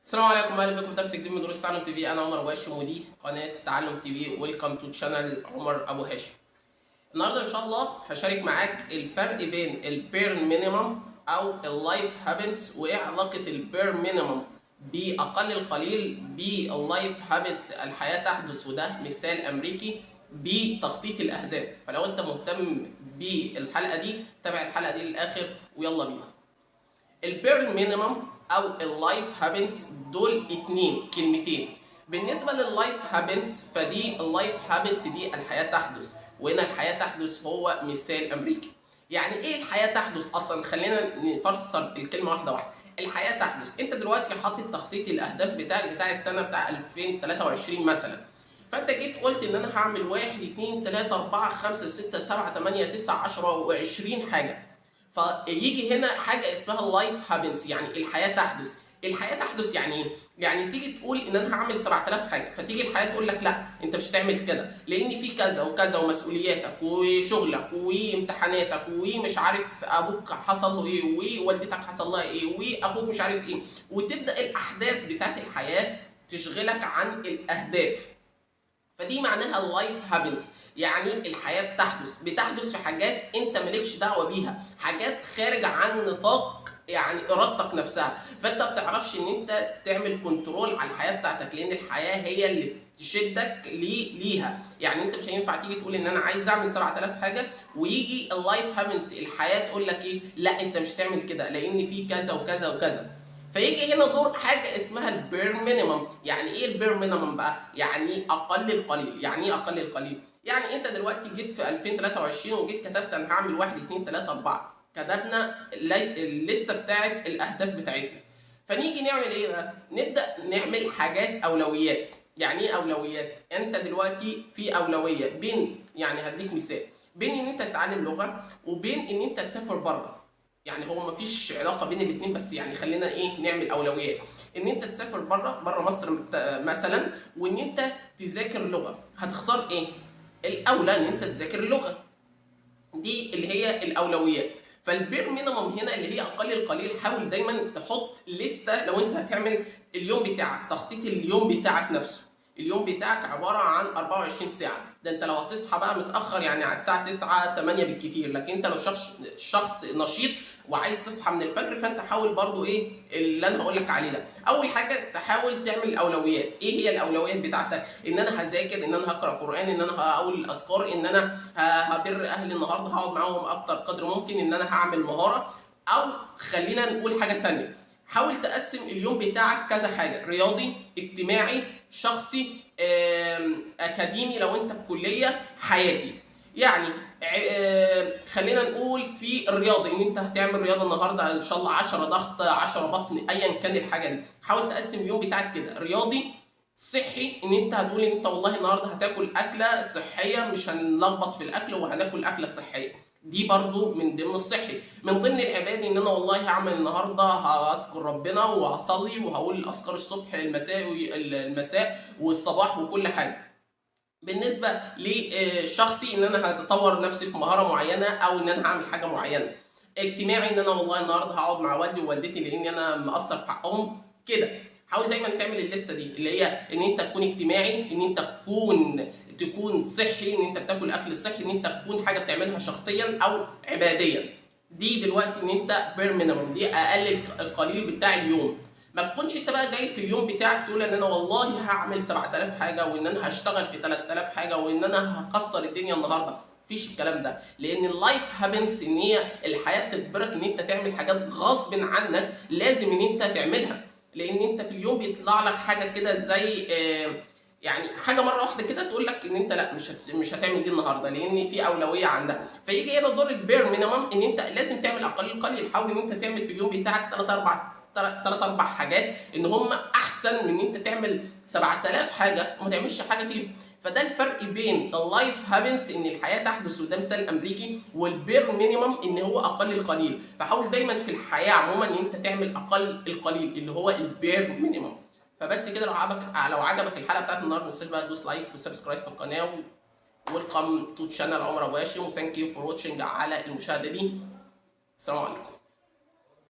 السلام عليكم، اهلا بكم في درس جديد من دروس تعلم تي في. انا عمر ابو هاشم ودي قناه تعلم تي في. ويلكم تو شانل عمر ابو هاشم. النهارده ان شاء الله هشارك معاك الفرق بين البير مينيمم او اللايف هابتس، وايه علاقه البير مينيمم باقل القليل باللايف هابتس الحياه تحدث، وده مثال امريكي بتخطيط الاهداف. فلو انت مهتم بالحلقه دي تابع الحلقه دي للاخر ويلا بينا. البير مينيمم او اللايف هابنس دول كلمتين. بالنسبه لللايف هابنس فدي اللايف هابنس دي الحياه تحدث، وهنا الحياه تحدث هو مثال امريكي. يعني ايه الحياه تحدث اصلا؟ خلينا نفسر الكلمه واحده واحده. الحياه تحدث، انت دلوقتي حاطط تخطيط الاهداف بتاع السنه بتاع 2023 مثلا. فانت جيت قلت ان انا هعمل 1 2 3 4 5 6 7 8 9 10 و20 حاجه. فيجي هنا حاجه اسمها اللايف هابنس، يعني الحياه تحدث. الحياه تحدث يعني ايه؟ يعني تيجي تقول ان انا هعمل 7000 حاجه، فتيجي الحياه تقول لك لا انت مش هتعمل كده، لان في كذا وكذا ومسؤولياتك وشغلك وامتحاناتك ومش عارف ابوك حصل له ايه ووالدتك حصل لها ايه واخوك مش عارف ايه، وتبدا الاحداث بتاعت الحياه تشغلك عن الاهداف. فدي معناها اللايف هابنس، يعني الحياه بتحدث في حاجات انت مالكش دعوه بيها، حاجات خارج عن نطاق يعني ارادتك نفسها. فانت ما بتعرفش ان انت تعمل كنترول على الحياه بتاعتك، لان الحياه هي اللي تشدك ليها. يعني انت مش هينفع تيجي تقول ان انا عايز اعمل 7000 حاجه ويجي اللايف هابنس الحياه تقول لك ايه؟ لا انت مش هتعمل كده لان في كذا وكذا وكذا. فيجي هنا دور حاجه اسمها البير مينيمم. يعني ايه البير مينيمم بقى؟ يعني اقل القليل. يعني ايه اقل القليل؟ يعني انت دلوقتي جيت في 2023 وجيت كتبت انا هعمل 1 2 3 4، كتبنا الليسته بتاعت الاهداف بتاعتنا. فنيجي نعمل ايه بقى؟ نبدا نعمل حاجات اولويات. يعني ايه اولويات؟ انت دلوقتي في اولويه بين، يعني هديك مثال، بين ان انت تتعلم لغه وبين ان انت تسافر بره. يعني هو مفيش علاقه بين الاثنين، بس يعني خلينا ايه نعمل اولويات. ان انت تسافر بره مصر مثلا، وان انت تذاكر لغه، هتختار ايه؟ الاولى ان انت تذاكر اللغه، دي اللي هي الاولويات. فالبير مينيمم هنا اللي هي اقل القليل. حاول دايما تحط لسته. لو انت هتعمل اليوم بتاعك، تخطيط اليوم بتاعك نفسه، اليوم بتاعك عباره عن 24 ساعه. ده انت لو هتصحى بقى متاخر يعني على الساعه 9 8 بالكتير، لكن انت لو شخص نشيط وعايز تصحى من الفجر، فانت حاول برضو ايه اللي انا هقول لك عليه ده. اول حاجه تحاول تعمل الاولويات. ايه هي الاولويات بتاعتك؟ ان انا هذاكر، ان انا هقرا قران، ان انا هقول الاذكار، ان انا هبر اهلي النهارده، هقعد معاهم اكتر قدر ممكن، ان انا هعمل مهاره. او خلينا نقول حاجه ثانيه، حاول تقسم اليوم بتاعك كذا حاجه: رياضي، اجتماعي، شخصي، اكاديمي لو انت في كليه، حياتي. يعني خلينا نقول في الرياضه ان انت هتعمل رياضه النهارده ان شاء الله 10 ضغط 10 بطن ايا كان الحاجه دي. حاول تقسم اليوم بتاعك كده: رياضي، صحي ان انت هتقول ان انت والله النهارده هتاكل اكله صحيه، مش هنلخبط في الاكل وهناكل اكله صحيه، دي برضو من ضمن الصحي. من ضمن العبادة ان انا والله هعمل النهارده هذكر ربنا وهصلي وهقول الاذكار الصبح المساء والصباح وكل حاجه. بالنسبه لشخصي ان انا هتطور نفسي في مهاره معينه او ان انا هعمل حاجه معينه. اجتماعي ان انا والله النهارده هقعد مع والدي ووالدتي لاني انا مقصر في حقهم كده. حاول دايما تعمل الليسته دي اللي هي ان انت تكون اجتماعي، ان انت تكون صحي، ان انت بتاكل اكل صحي، ان انت تكون حاجه بتعملها شخصيا او عباديا. دي دلوقتي ان انت بير مينيمم، دي اقل القليل بتاع اليوم. ما تكونش انت بقى جاي في اليوم بتاعك تقول ان انا والله هعمل 7000 حاجه، وان انا هشتغل في 3000 حاجه، وان انا هكسر الدنيا النهارده. مفيش الكلام ده، لان اللايف هابنس ان هي الحياه بتجبرك ان انت تعمل حاجات غصب عنك لازم ان انت تعملها. لان انت في اليوم بيطلع لك حاجه كده زي يعني حاجه مره واحده كده تقول لك ان انت لا مش هتعمل دي النهارده لان في اولويه عندها. فيجي هنا دور البير مينيمم ان انت لازم تعمل اقل القليل. حاول ان انت تعمل في اليوم بتاعك 3 4 حاجات ان هم احسن من ان انت تعمل 7000 حاجه وما تعملش حاجه فيهم. فده الفرق بين اللايف هابنس ان الحياه تحدث وده مثال امريكي، والبير مينيمم ان هو اقل القليل. فحاول دايما في الحياه عموما ان انت تعمل اقل القليل اللي هو البير مينيمم. فبس كده. لو عجبك الحلقه بتاعت النهارده ما تنساش بقى تدوس لايك وسبسكرايب في القناه. ويلكم تو شانل عمر ابو هاشم، وثانك يو فور واتشنج على المشاهده دي. السلام عليكم.